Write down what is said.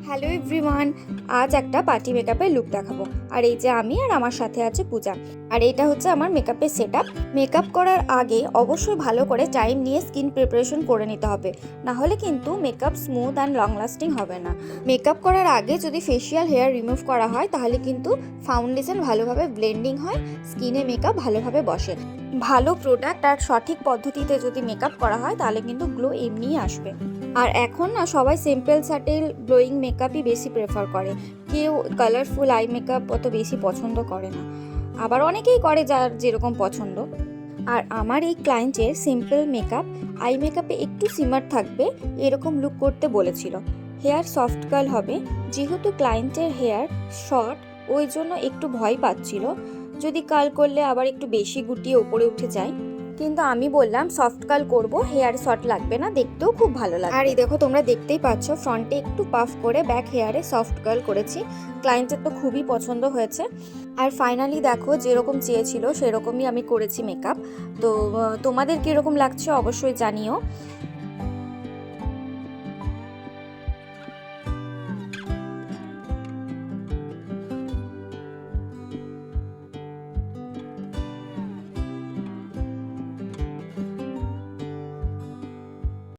Hello everyone, আজ একটা party মেকআপের লুক দেখাবো। আর এই যে আমি আর আমার সাথে আছে পূজা। আর এটা হচ্ছে আমার মেকআপের সেটআপ। মেকআপ করার আগে অবশ্যই ভালো করে টাইম নিয়ে স্কিন প্রিপারেশন করে নিতে হবে, না হলে কিন্তু makeup smooth and long lasting হবে না। মেকআপ করার আগে যদি ফেশিয়াল হেয়ার রিমুভ করা হয় তাহলে কিন্তু ফাউন্ডেশন ভালোভাবে ব্লেন্ডিং হয়, স্কিনে মেকআপ ভালোভাবে বসে। ভালো প্রোডাক্ট আর সঠিক পদ্ধতিতে যদি মেকআপ করা হয় তাহলে কিন্তু গ্লো এমনিই আসবে। আর এখন না সবাই সিম্পল স্যাটেল গ্লোয়িং মেকআপই বেশি প্রেফার করে, কেউ কালারফুল আই মেকআপ অত বেশি পছন্দ করে না, আবার অনেকেই করে যার যেরকম পছন্দ। আর আমার এই ক্লায়েন্টের সিম্পল মেকআপ আই মেকআপে একটু সিমার থাকবে এরকম লুক করতে বলেছিল। হেয়ার সফট কার্ল হবে, যেহেতু ক্লায়েন্টের হেয়ার শর্ট ওই জন্য একটু ভয় পাচ্ছিল যদি কার্ল করলে আবার একটু বেশি গুটিয়ে ওপরে উঠে যায়, কিন্তু আমি বললাম সফট কার্ল করব, হেয়ার শর্ট লাগবে না, দেখতেও খুব ভালো লাগবে। আর এই দেখো তোমরা দেখতেই পাচ্ছ ফ্রন্টে একটু পাফ করে ব্যাক হেয়ারে সফট কার্ল করেছি। ক্লায়েন্টের তো খুবই পছন্দ হয়েছে। আর ফাইনালি দেখো যেরকম চেয়েছিল সেরকমই আমি করেছি মেকআপ। তো তোমাদের কীরকম লাগছে অবশ্যই জানিও।